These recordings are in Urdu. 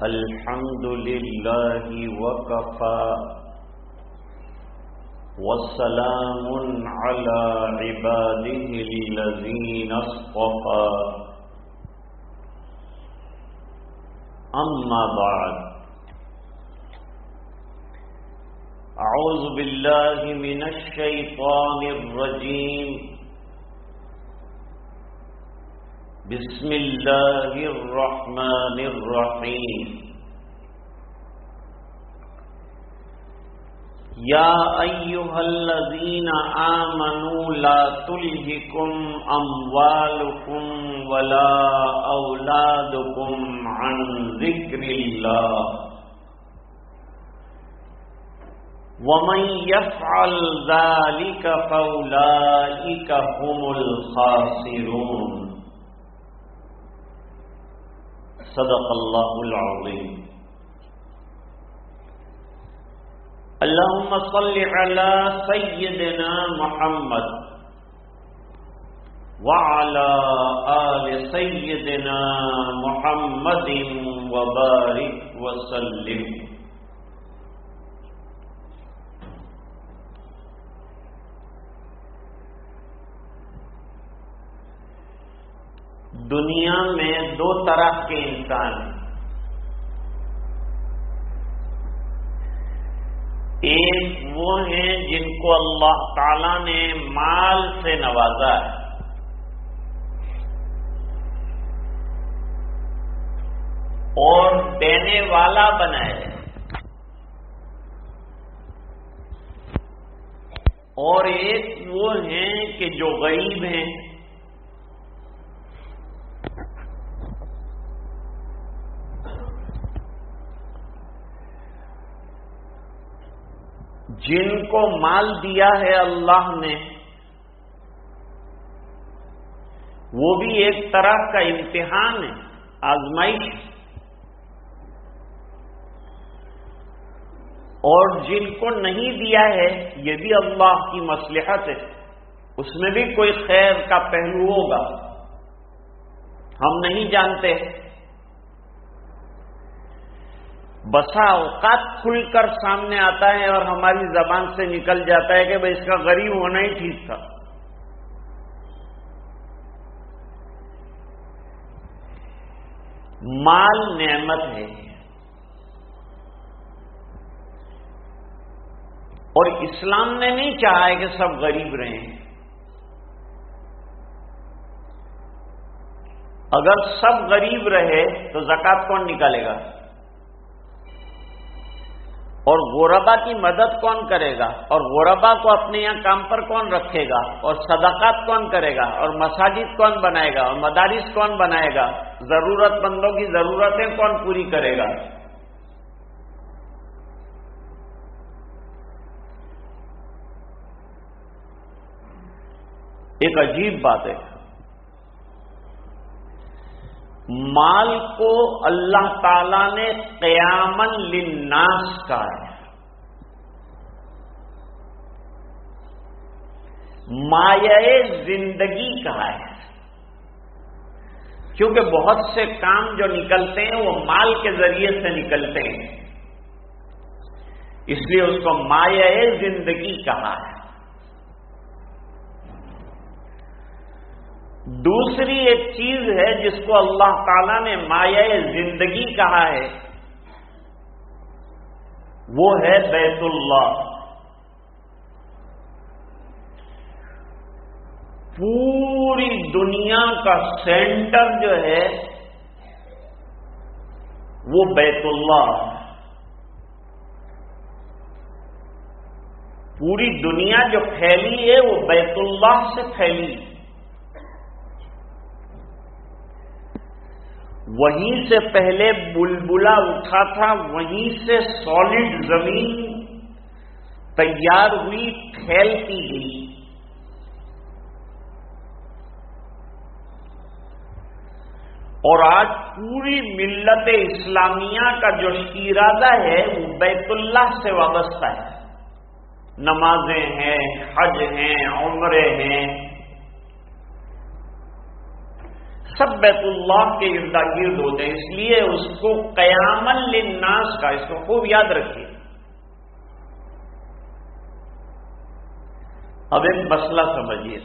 الحمد لله وكفى وسلام على عباده الذين اصطفى أما بعد أعوذ بالله من الشيطان الرجيم بسم الله الرحمن الرحيم يا أيها الذين آمنوا لا تلهكم أموالكم ولا أولادكم عن ذكر الله ومن يفعل ذلك فأولئك هم الخاسرون صدق اللہ العظیم. اللهم صل على سيدنا محمد وعلى آل سيدنا محمد وبارك وسلم. دنیا میں دو طرح کے انسان ہیں. ایک وہ ہیں جن کو اللہ تعالی نے مال سے نوازا ہے اور دینے والا بنایا ہے، اور ایک وہ ہیں کہ جو غریب ہیں، جن کو مال دیا ہے اللہ نے. وہ بھی ایک طرح کا امتحان ہے، آزمائش. اور جن کو نہیں دیا ہے یہ بھی اللہ کی مصلحت ہے، اس میں بھی کوئی خیر کا پہلو ہوگا، ہم نہیں جانتے. بسا اوقات کھل کر سامنے آتا ہے اور ہماری زبان سے نکل جاتا ہے کہ بھئی اس کا غریب ہونا ہی ٹھیک تھا. مال نعمت ہے اور اسلام نے نہیں چاہا ہے کہ سب غریب رہیں. اگر سب غریب رہے تو زکوٰۃ کون نکالے گا؟ اور غربا کی مدد کون کرے گا؟ اور غربا کو اپنے یہاں کام پر کون رکھے گا؟ اور صدقات کون کرے گا؟ اور مساجد کون بنائے گا؟ اور مدارس کون بنائے گا؟ ضرورت مندوں کی ضرورتیں کون پوری کرے گا؟ ایک عجیب بات ہے. مال کو اللہ تعالی نے قیاما للناس کہا ہے. مایہ زندگی کہا ہے، کیونکہ بہت سے کام جو نکلتے ہیں وہ مال کے ذریعے سے نکلتے ہیں، اس لیے اس کو مایہ زندگی کہا ہے. دوسری ایک چیز ہے جس کو اللہ تعالیٰ نے مایہ زندگی کہا ہے، وہ ہے بیت اللہ. پوری دنیا کا سینٹر جو ہے وہ بیت اللہ. پوری دنیا جو پھیلی ہے وہ بیت اللہ سے پھیلی. وہیں سے پہلے بلبلہ اٹھا تھا، وہیں سے سالڈ زمین تیار ہوئی، پھیلتی گئی. اور آج پوری ملت اسلامیہ کا جو ارادہ ہے وہ بیت اللہ سے وابستہ ہے. نمازیں ہیں، حج ہیں، عمرے ہیں، سب بیت اللہ کے ارد گرد ہوتے ہیں، اس لیے اس کو قیاما للناس کا، اس کو خوب یاد رکھیے۔ اب ایک مسئلہ سمجھیے،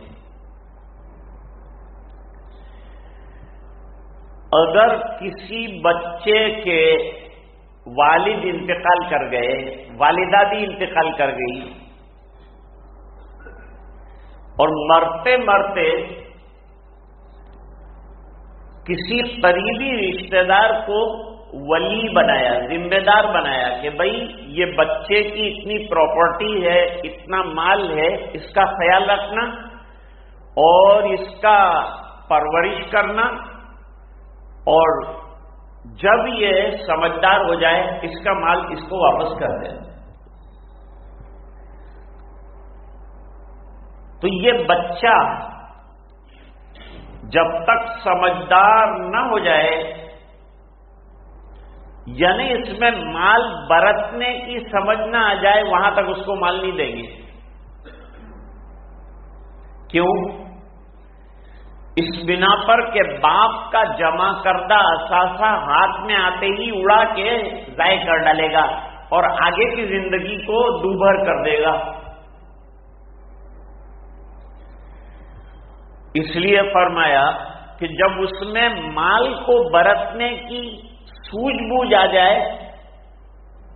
اگر کسی بچے کے والد انتقال کر گئے، والدہ بھی انتقال کر گئی، اور مرتے مرتے کسی قریبی رشتہ دار کو ولی بنایا، ذمہ دار بنایا کہ بھائی یہ بچے کی اتنی پراپرٹی ہے، اتنا مال ہے، اس کا خیال رکھنا اور اس کا پرورش کرنا، اور جب یہ سمجھدار ہو جائے اس کا مال اس کو واپس کر دے۔ تو یہ بچہ جب تک سمجھدار نہ ہو جائے، یعنی اس میں مال برتنے کی سمجھ نہ آ جائے، وہاں تک اس کو مال نہیں دیں گے۔ کیوں؟ اس بنا پر کہ باپ کا جمع کردہ اثاثہ ہاتھ میں آتے ہی اڑا کے ضائع کر ڈالے گا اور آگے کی زندگی کو دوبھر کر دے گا۔ اس لیے فرمایا کہ جب اس میں مال کو برتنے کی سوجھ بوجھ آ جائے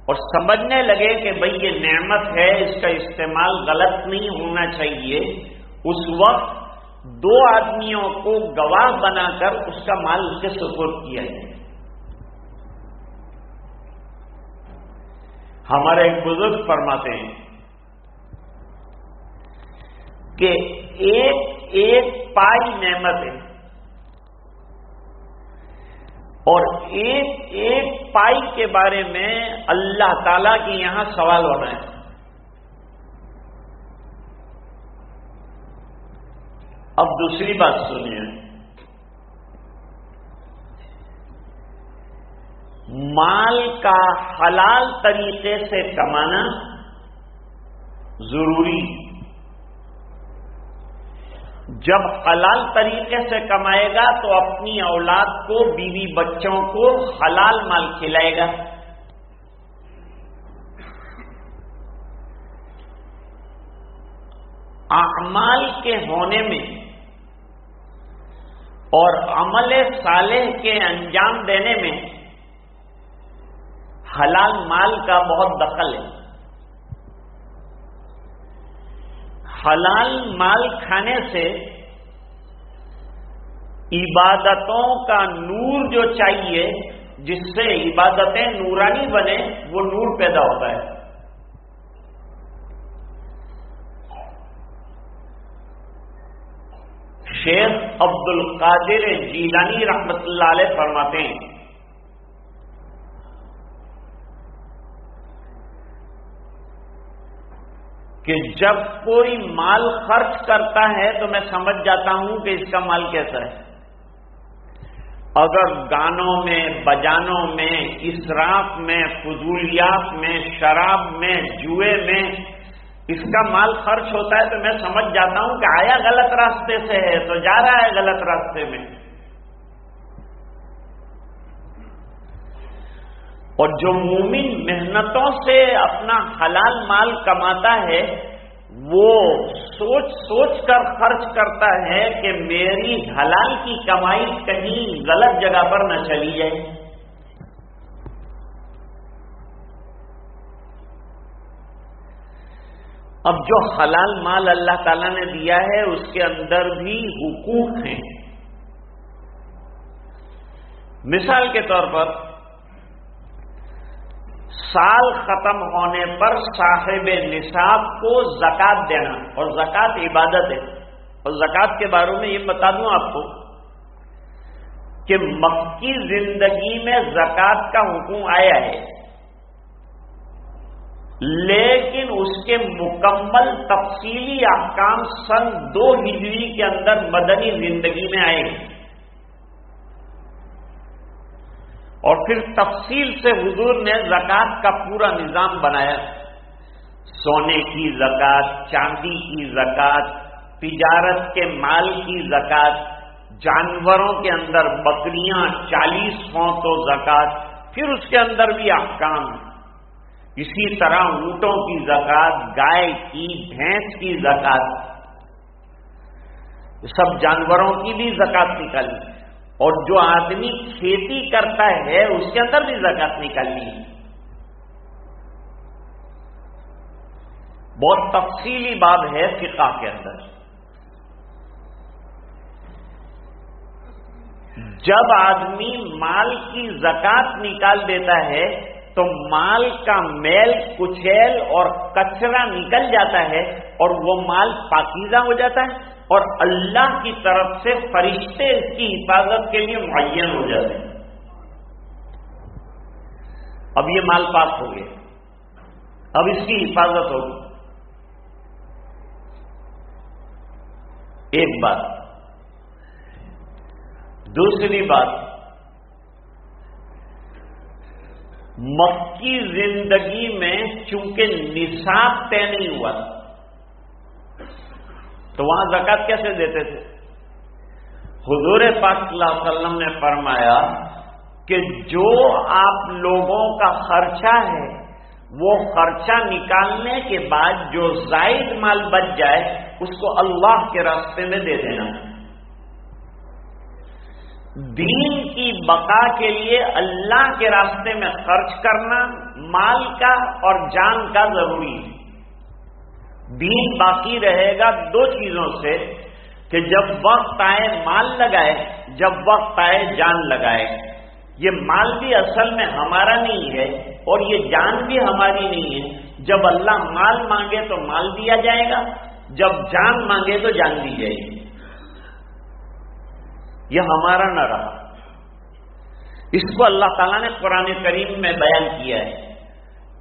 اور سمجھنے لگے کہ بھئی یہ نعمت ہے، اس کا استعمال غلط نہیں ہونا چاہیے، اس وقت دو آدمیوں کو گواہ بنا کر اس کا مال اس کے سپرد کیا جائے۔ ہمارے ایک بزرگ فرماتے ہیں کہ ایک ایک پائی نعمت ہے، اور ایک ایک پائی کے بارے میں اللہ تعالی کے یہاں سوال ہونا ہے۔ اب دوسری بات سنیے، مال کا حلال طریقے سے کمانا ضروری۔ جب حلال طریقے سے کمائے گا تو اپنی اولاد کو، بیوی بچوں کو حلال مال کھلائے گا۔ اعمال کے ہونے میں اور عمل صالح کے انجام دینے میں حلال مال کا بہت دخل ہے۔ حلال مال کھانے سے عبادتوں کا نور جو چاہیے، جس سے عبادتیں نورانی بنے، وہ نور پیدا ہوتا ہے۔ شیخ عبد القادر جیلانی رحمت اللہ علیہ فرماتے ہیں کہ جب کوئی مال خرچ کرتا ہے تو میں سمجھ جاتا ہوں کہ اس کا مال کیسا ہے۔ اگر گانوں میں، بجانوں میں، اسراف میں، فضولیات میں، شراب میں، جوئے میں اس کا مال خرچ ہوتا ہے تو میں سمجھ جاتا ہوں کہ آیا غلط راستے سے ہے تو جا رہا ہے غلط راستے میں۔ اور جو مومن محنتوں سے اپنا حلال مال کماتا ہے، وہ سوچ سوچ کر خرچ کرتا ہے کہ میری حلال کی کمائی کہیں غلط جگہ پر نہ چلی جائے۔ اب جو حلال مال اللہ تعالیٰ نے دیا ہے اس کے اندر بھی حقوق ہیں۔ مثال کے طور پر سال ختم ہونے پر صاحب نصاب کو زکوٰۃ دینا، اور زکوٰۃ عبادت ہے۔ اور زکوٰۃ کے بارے میں یہ بتا دوں آپ کو کہ مکی زندگی میں زکوٰۃ کا حکم آیا ہے، لیکن اس کے مکمل تفصیلی احکام سن 2 ہجری کے اندر مدنی زندگی میں آئے ہیں، اور پھر تفصیل سے حضور نے زکوٰۃ کا پورا نظام بنایا۔ سونے کی زکوٰۃ، چاندی کی زکوٰۃ، تجارت کے مال کی زکوٰۃ، جانوروں کے اندر بکریاں 40 ہوں تو زکات، پھر اس کے اندر بھی احکام، اسی طرح اونٹوں کی زکات، گائے کی، بھینس کی زکات، سب جانوروں کی بھی زکات نکالنی، اور جو آدمی کھیتی کرتا ہے اس کے اندر بھی زکات نکالنی ہے۔ بہت تفصیلی باب ہے فقہ کے اندر۔ جب آدمی مال کی زکات نکال دیتا ہے تو مال کا میل کچیل اور کچرا نکل جاتا ہے اور وہ مال پاکیزہ ہو جاتا ہے، اور اللہ کی طرف سے فرشتے اس کی حفاظت کے لیے معین ہو جاتے ہیں۔ اب یہ مال پاک ہو گیا، اب اس کی حفاظت ہوگی۔ ایک بات۔ دوسری بات، مکی زندگی میں چونکہ نصاب طے نہیں ہوا تو وہاں زکات کیسے دیتے تھے؟ حضور پاک صلی اللہ علیہ وسلم نے فرمایا کہ جو آپ لوگوں کا خرچہ ہے وہ خرچہ نکالنے کے بعد جو زائد مال بچ جائے اس کو اللہ کے راستے میں دے دینا۔ دین کی بقا کے لیے اللہ کے راستے میں خرچ کرنا مال کا اور جان کا ضروری ہے۔ دین باقی رہے گا دو چیزوں سے، کہ جب وقت آئے مال لگائے، جب وقت آئے جان لگائے۔ یہ مال بھی اصل میں ہمارا نہیں ہے اور یہ جان بھی ہماری نہیں ہے۔ جب اللہ مال مانگے تو مال دیا جائے گا، جب جان مانگے تو جان دی جائے گی۔ یہ ہمارا نہ رہا۔ اس کو اللہ تعالیٰ نے قرآن کریم میں بیان کیا ہے،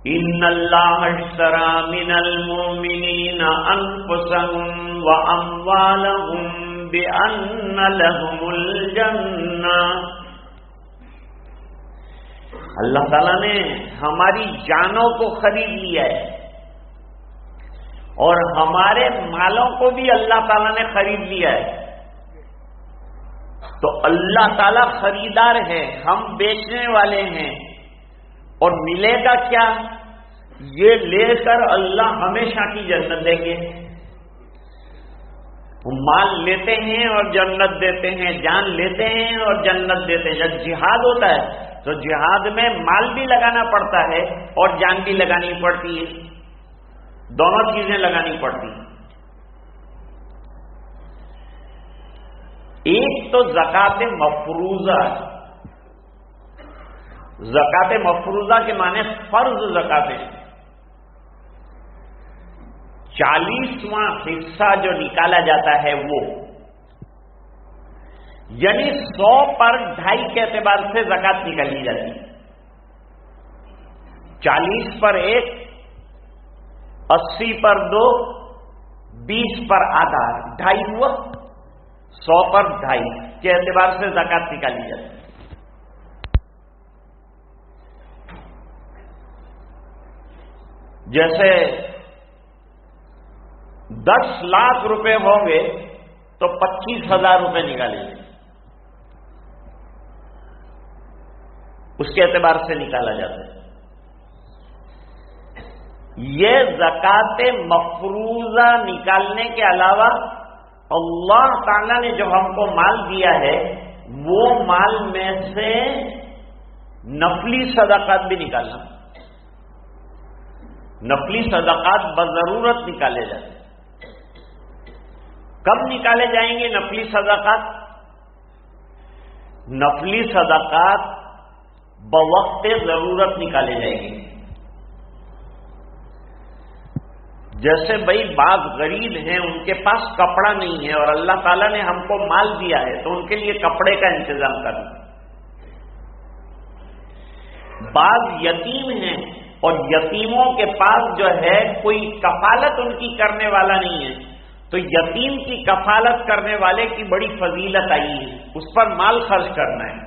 ان اللہ اشتری من المؤمنین انفسهم واموالهم بان لهم الجنہ۔ اللہ تعالیٰ نے ہماری جانوں کو خرید لیا ہے اور ہمارے مالوں کو بھی اللہ تعالیٰ نے خرید لیا ہے۔ تو اللہ تعالیٰ خریدار ہے، ہم بیچنے والے ہیں، اور ملے گا کیا؟ یہ لے کر اللہ ہمیشہ کی جنت دیں گے۔ مال لیتے ہیں اور جنت دیتے ہیں، جان لیتے ہیں اور جنت دیتے ہیں۔ جب جہاد ہوتا ہے تو جہاد میں مال بھی لگانا پڑتا ہے اور جان بھی لگانی پڑتی ہے، دونوں چیزیں لگانی پڑتی ہیں۔ ایک تو زکات مفروضہ، زکات مفروضہ کے معنی فرض زکاتیں، 40واں حصہ جو نکالا جاتا ہے وہ، یعنی 100 پر 2.5 کے اعتبار سے زکات نکالی جاتی ہے۔ 40 پر 1، 80 پر 2، 20 پر آدھا، 2.5 ہوا، 100 پر 2.5 کے اعتبار سے زکات نکالی جاتی ہے۔ جیسے 10 لاکھ روپے ہوں گے تو 25,000 روپے نکالے جائیں، اس کے اعتبار سے نکالا جاتا ہے۔ یہ زکات مفروضہ نکالنے کے علاوہ اللہ تعالیٰ نے جو ہم کو مال دیا ہے وہ مال میں سے نفلی صدقات بھی نکالنا، نفلی صدقات بضرورت نکالے جاتے ہیں۔ کب نکالے جائیں گے نفلی صدقات؟ نفلی صدقات بوقت ضرورت نکالے جائیں گے۔ جیسے بھائی بعض غریب ہیں، ان کے پاس کپڑا نہیں ہے اور اللہ تعالیٰ نے ہم کو مال دیا ہے تو ان کے لیے کپڑے کا انتظام کرنا۔ بعض یتیم ہیں اور یتیموں کے پاس جو ہے کوئی کفالت ان کی کرنے والا نہیں ہے، تو یتیم کی کفالت کرنے والے کی بڑی فضیلت آئی ہے، اس پر مال خرچ کرنا ہے،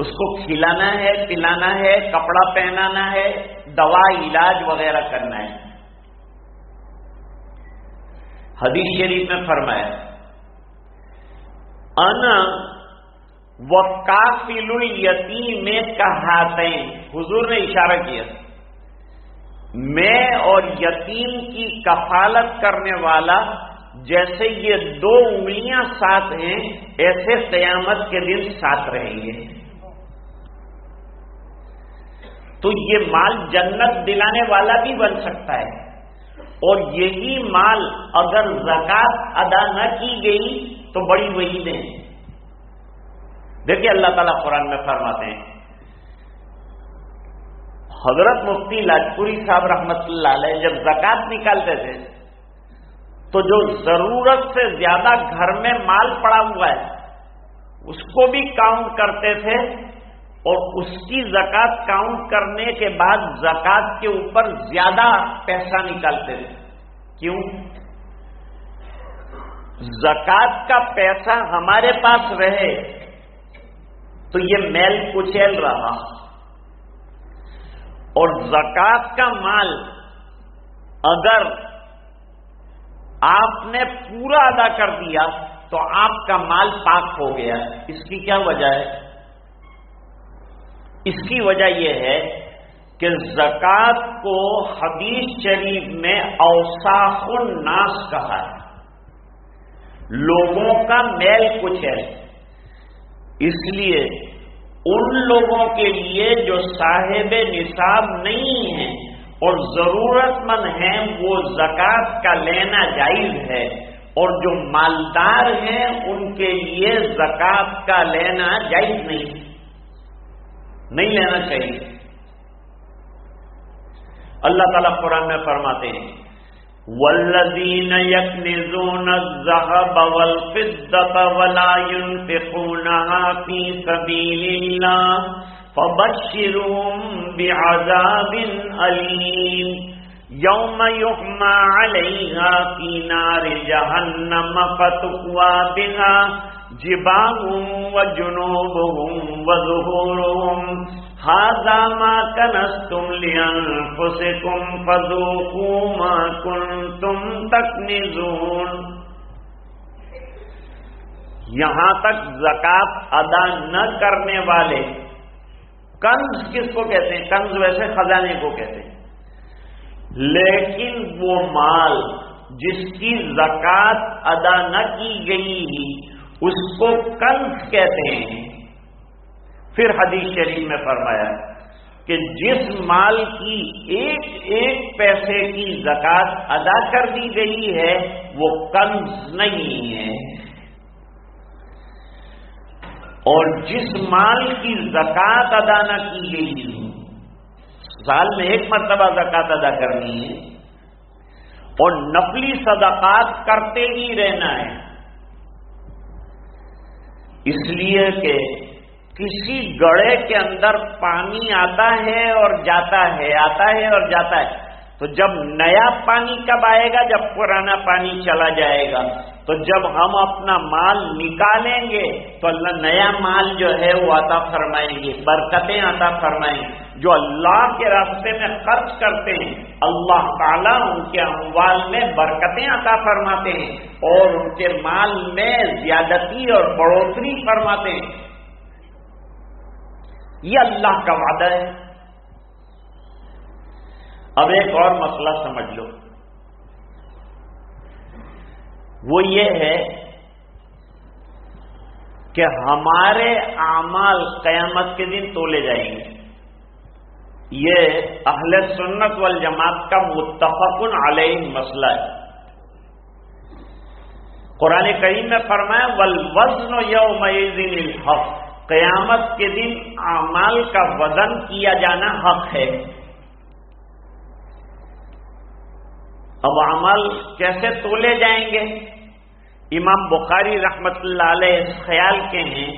اس کو کھلانا ہے، پلانا ہے، کپڑا پہنانا ہے، دوا علاج وغیرہ کرنا ہے۔ حدیث شریف میں فرمایا انا وکافل الیتیم کہاتین، حضور نے اشارہ کیا میں اور یتیم کی کفالت کرنے والا جیسے یہ دو انگلیاں ساتھ ہیں ایسے قیامت کے دن ساتھ رہیں گے. تو یہ مال جنت دلانے والا بھی بن سکتا ہے، اور یہی مال اگر زکوٰۃ ادا نہ کی گئی تو بڑی وعیدیں ہیں. دیکھیے اللہ تعالیٰ قرآن میں فرماتے ہیں، حضرت مفتی لاجپوری صاحب رحمۃ اللہ علیہ جب زکوٰۃ نکالتے تھے تو جو ضرورت سے زیادہ گھر میں مال پڑا ہوا ہے اس کو بھی کاؤنٹ کرتے تھے، اور اس کی زکوٰۃ کاؤنٹ کرنے کے بعد زکوٰۃ کے اوپر زیادہ پیسہ نکالتے تھے. کیوں؟ زکوٰۃ کا پیسہ ہمارے پاس رہے تو یہ میل کچیل رہا، اور زکوٰۃ کا مال اگر آپ نے پورا ادا کر دیا تو آپ کا مال پاک ہو گیا. اس کی کیا وجہ ہے؟ اس کی وجہ یہ ہے کہ زکوٰۃ کو حدیث شریف میں اوساخ الناس کہا ہے، لوگوں کا میل کچیل. اس لیے ان لوگوں کے لیے جو صاحب نصاب نہیں ہیں اور ضرورت مند ہیں وہ زکوٰۃ کا لینا جائز ہے، اور جو مالدار ہیں ان کے لیے زکوٰۃ کا لینا جائز نہیں لینا چاہیے. اللہ تعالیٰ قرآن میں فرماتے ہیں والذین یکنزون الذهب والفضة ولا ينفقونها في سبيل الله فبشرهم بعذاب أليم یوم یحمى علیہا فی نار جہنم فتقوی بها جباہهم وجنوبهم وظہورهم ھذا ما کنزتم لانفسکم فذوقوا ما کنتم تکنزون. یہاں تک زکوٰۃ ادا نہ کرنے والے، کنز کس کو کہتے ہیں؟ کنز ویسے خزانے کو کہتے ہیں، لیکن وہ مال جس کی زکوٰۃ ادا نہ کی گئی اس کو کنز کہتے ہیں. پھر حدیث شریف میں فرمایا کہ جس مال کی ایک ایک پیسے کی زکوٰۃ ادا کر دی گئی ہے وہ کنز نہیں ہے، اور جس مال کی زکوٰۃ ادا نہ کی گئی، سال میں ایک مرتبہ زکوٰۃ ادا کرنی ہے اور نفلی صدقات کرتے ہی رہنا ہے. اس لیے کہ کسی گڑھے کے اندر پانی آتا ہے اور جاتا ہے، آتا ہے اور جاتا ہے، تو جب نیا پانی کب آئے گا؟ جب پرانا پانی چلا جائے گا. تو جب ہم اپنا مال نکالیں گے تو اللہ نیا مال جو ہے وہ عطا فرمائیں گے، برکتیں عطا فرمائیں گے. جو اللہ کے راستے میں خرچ کرتے ہیں اللہ تعالیٰ ان کے اموال میں برکتیں عطا فرماتے ہیں اور ان کے مال میں زیادتی اور بڑھوتری فرماتے ہیں. یہ اللہ کا وعدہ ہے. اب ایک اور مسئلہ سمجھ لو، وہ یہ ہے کہ ہمارے اعمال قیامت کے دن تولے جائیں گے. یہ اہل سنت والجماعت کا متفق علیہ مسئلہ ہے. قرآن کریم میں فرمایا والوزن یومئذ الحق، قیامت کے دن اعمال کا وزن کیا جانا حق ہے. اب اعمال کیسے تولے جائیں گے؟ امام بخاری رحمت اللہ علیہ اس خیال کے ہیں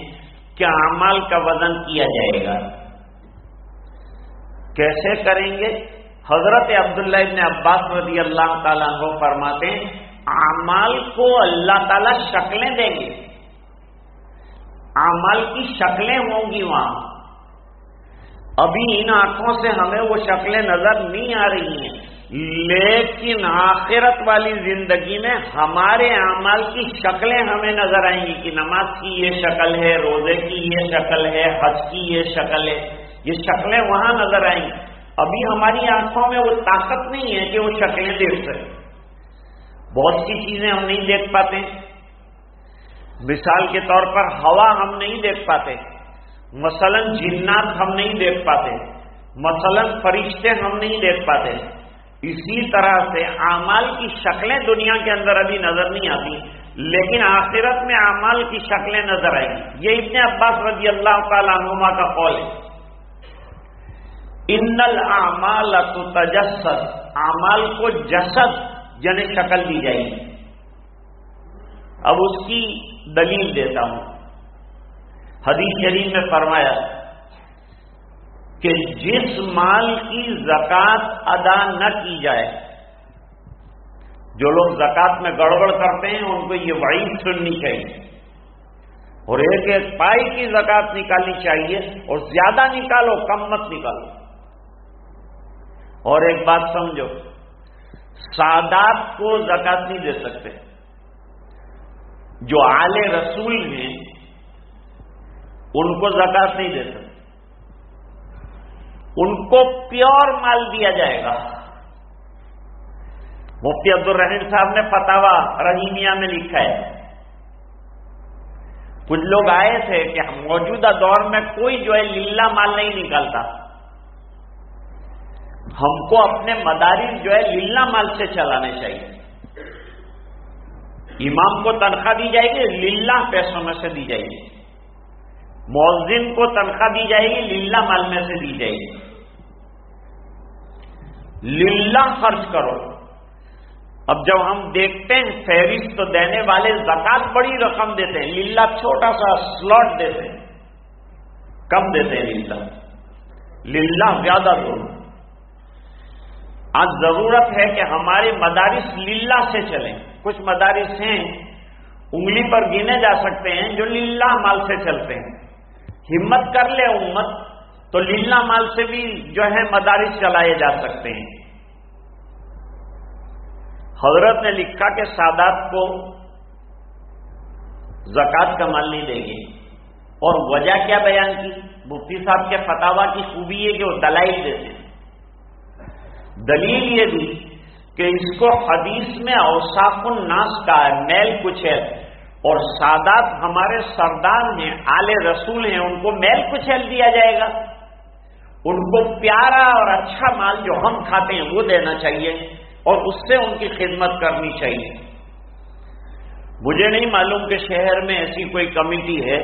کہ اعمال کا وزن کیا جائے گا. کیسے کریں گے؟ حضرت عبداللہ ابن عباس رضی اللہ تعالیٰ عنہ فرماتے ہیں اعمال کو اللہ تعالیٰ شکلیں دیں گے، اعمال کی شکلیں ہوں گی وہاں. ابھی ان آنکھوں سے ہمیں وہ شکلیں نظر نہیں آ رہی ہیں، لیکن آخرت والی زندگی میں ہمارے اعمال کی شکلیں ہمیں نظر آئیں گی کہ نماز کی یہ شکل ہے، روزے کی یہ شکل ہے، حج کی یہ شکل ہے، یہ شکلیں وہاں نظر آئیں گی۔ ابھی ہماری آنکھوں میں وہ طاقت نہیں ہے کہ وہ شکلیں دیکھ سکیں۔ بہت سی چیزیں ہم نہیں دیکھ پاتے، مثال کے طور پر ہوا ہم نہیں دیکھ پاتے، مثلا جنات ہم نہیں دیکھ پاتے، مثلا فرشتے ہم نہیں دیکھ پاتے۔ اسی طرح سے اعمال کی شکلیں دنیا کے اندر ابھی نظر نہیں آتی، لیکن آخرت میں اعمال کی شکلیں نظر آئیں گی۔ یہ ابن عباس رضی اللہ تعالیٰ عنہما کا قول ہے، ان الاعمال تتجسد، اعمال کو جسد یعنی شکل دی جائے گی۔ اب اس کی دلیل دیتا ہوں۔ حدیث شریف میں فرمایا کہ جس مال کی زکوٰۃ ادا نہ کی جائے، جو لوگ زکوٰۃ میں گڑبڑ کرتے ہیں ان کو یہ وعید سننی چاہیے، اور ایک ایک پائی کی زکوٰۃ نکالنی چاہیے، اور زیادہ نکالو کم مت نکالو۔ اور ایک بات سمجھو، سادات کو زکوٰۃ نہیں دے سکتے، جو آل رسول ہیں ان کو زکوٰۃ نہیں دے سکتے، ان کو پیور مال دیا جائے گا۔ مفتی عبد الرحیم صاحب نے فتاوی رحیمیہ میں لکھا ہے، کچھ لوگ آئے تھے کہ موجودہ دور میں کوئی جو ہے للہ مال نہیں نکالتا، ہم کو اپنے مدارس جو ہے للہ مال سے چلانے چاہیے۔ امام کو تنخواہ دی جائے گی للہ پیسوں میں سے دی جائے گی، مؤذن کو تنخواہ دی جائے گی للہ مال میں سے دی جائے گی۔ للہ خرچ کرو۔ اب جب ہم دیکھتے ہیں فہرست تو دینے والے زکوٰۃ بڑی رقم دیتے ہیں، للہ چھوٹا سا سلاٹ دیتے ہیں، کم دیتے ہیں للہ زیادہ دو۔ آج ضرورت ہے کہ ہمارے مدارس للہ سے چلیں۔ کچھ مدارس ہیں انگلی پر گنے جا سکتے ہیں جو للہ مال سے چلتے ہیں، ہمت کر لے امت تو للہ مال سے بھی جو ہے مدارس چلائے جا سکتے ہیں۔ حضرت نے لکھا کہ سادات کو زکوٰۃ کا مال نہیں دیں گے، اور وجہ کیا بیان کی؟ مفتی صاحب کے فتاوی کی خوبی ہے کہ وہ دلائل دیتے ہیں۔ دلیل یہ دی کہ اس کو حدیث میں اوصاف الناس کا ہے، میل کچیل، اور سادات ہمارے سردار ہیں، آل رسول ہیں، ان کو میل کچیل دیا جائے گا، ان کو پیارا اور اچھا مال جو ہم کھاتے ہیں وہ دینا چاہیے، اور اس سے ان کی خدمت کرنی چاہیے۔ مجھے نہیں معلوم کہ شہر میں ایسی کوئی کمیٹی ہے،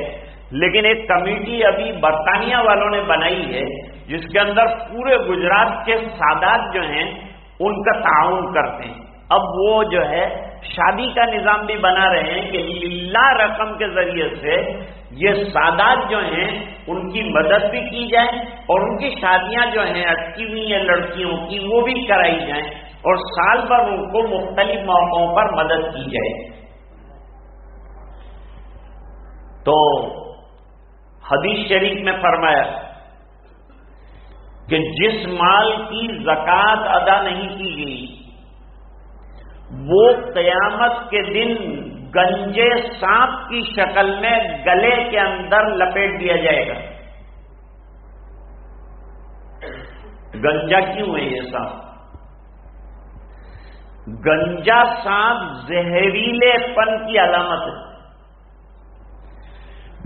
لیکن ایک کمیٹی ابھی برطانیہ والوں نے بنائی ہے جس کے اندر پورے گجرات کے سادات جو ہیں ان کا تعاون کرتے ہیں۔ اب وہ جو ہے شادی کا نظام بھی بنا رہے ہیں کہ للہ رقم کے ذریعے سے یہ سادات جو ہیں ان کی مدد بھی کی جائے، اور ان کی شادیاں جو ہیں اٹکی ہوئی ہیں لڑکیوں کی وہ بھی کرائی جائیں، اور سال بھر ان کو مختلف موقعوں پر مدد کی جائے۔ تو حدیث شریف میں فرمایا کہ جس مال کی زکوٰۃ ادا نہیں کی گئی وہ قیامت کے دن گنجے سانپ کی شکل میں گلے کے اندر لپیٹ دیا جائے گا۔ گنجا کیوں ہے یہ سانپ؟ گنجا سانپ زہریلے پن کی علامت ہے۔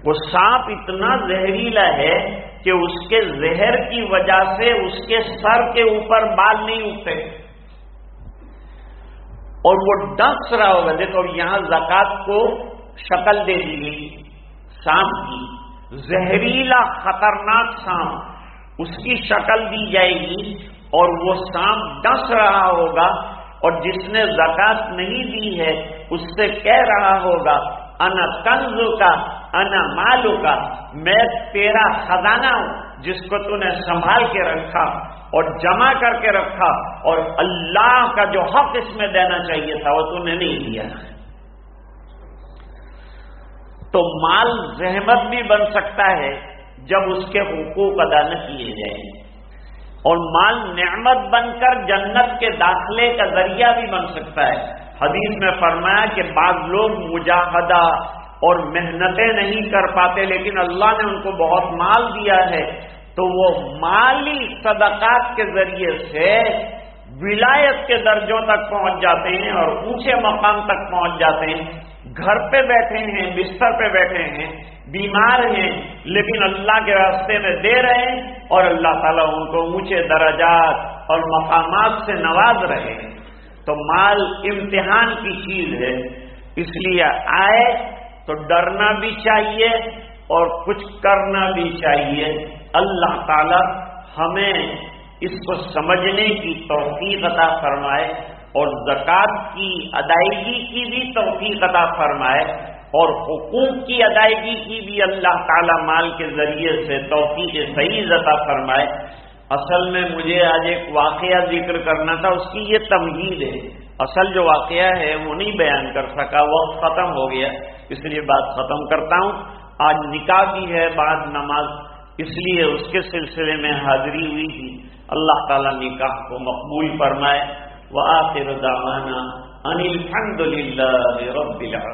وہ سانپ اتنا زہریلا ہے کہ اس کے زہر کی وجہ سے اس کے سر کے اوپر بال نہیں اٹھتے، اور وہ ڈس رہا ہوگا۔ دیکھو یہاں زکوٰۃ کو شکل دے دی گئی سانپ کی، زہریلا خطرناک سانپ، اس کی شکل دی جائے گی، اور وہ سانپ ڈس رہا ہوگا، اور جس نے زکوٰۃ نہیں دی ہے اس سے کہہ رہا ہوگا انا کنزو کا انا مالو کا، میں تیرا خزانہ ہوں جس کو تو نے سنبھال کے رکھا اور جمع کر کے رکھا، اور اللہ کا جو حق اس میں دینا چاہیے تھا وہ تو نے نہیں دیا۔ تو مال زحمت بھی بن سکتا ہے جب اس کے حقوق ادا نہ کیے جائیں۔ اور مال نعمت بن کر جنت کے داخلے کا ذریعہ بھی بن سکتا ہے۔ حدیث میں فرمایا کہ بعض لوگ مجاہدہ اور محنتیں نہیں کر پاتے، لیکن اللہ نے ان کو بہت مال دیا ہے، تو وہ مالی صدقات کے ذریعے سے ولایت کے درجوں تک پہنچ جاتے ہیں اور اونچے مقام تک پہنچ جاتے ہیں۔ گھر پہ بیٹھے ہیں، بستر پہ بیٹھے ہیں، بیمار ہیں، لیکن اللہ کے راستے میں دے رہے ہیں اور اللہ تعالیٰ ان کو اونچے درجات اور مقامات سے نواز رہے ہیں۔ تو مال امتحان کی چیز ہے، اس لیے آئے تو ڈرنا بھی چاہیے اور کچھ کرنا بھی چاہیے۔ اللہ تعالیٰ ہمیں اس کو سمجھنے کی توفیق عطا فرمائے اور زکوٰۃ کی ادائیگی کی بھی توفیق عطا فرمائے اور حقوق کی ادائیگی کی بھی اللہ تعالیٰ مال کے ذریعے سے توفیق صحیح عطا فرمائے۔ اصل میں مجھے آج ایک واقعہ ذکر کرنا تھا، اس کی یہ تمہید ہے۔ اصل جو واقعہ ہے وہ نہیں بیان کر سکا، وقت ختم ہو گیا، اس لیے بات ختم کرتا ہوں۔ آج نکاح بھی ہے بعد نماز، اس لیے اس کے سلسلے میں حاضری ہوئی تھی۔ اللہ تعالیٰ نکاح کو مقبول فرمائے۔ وآخر دعوانا ان الحمد للہ رب العالمین۔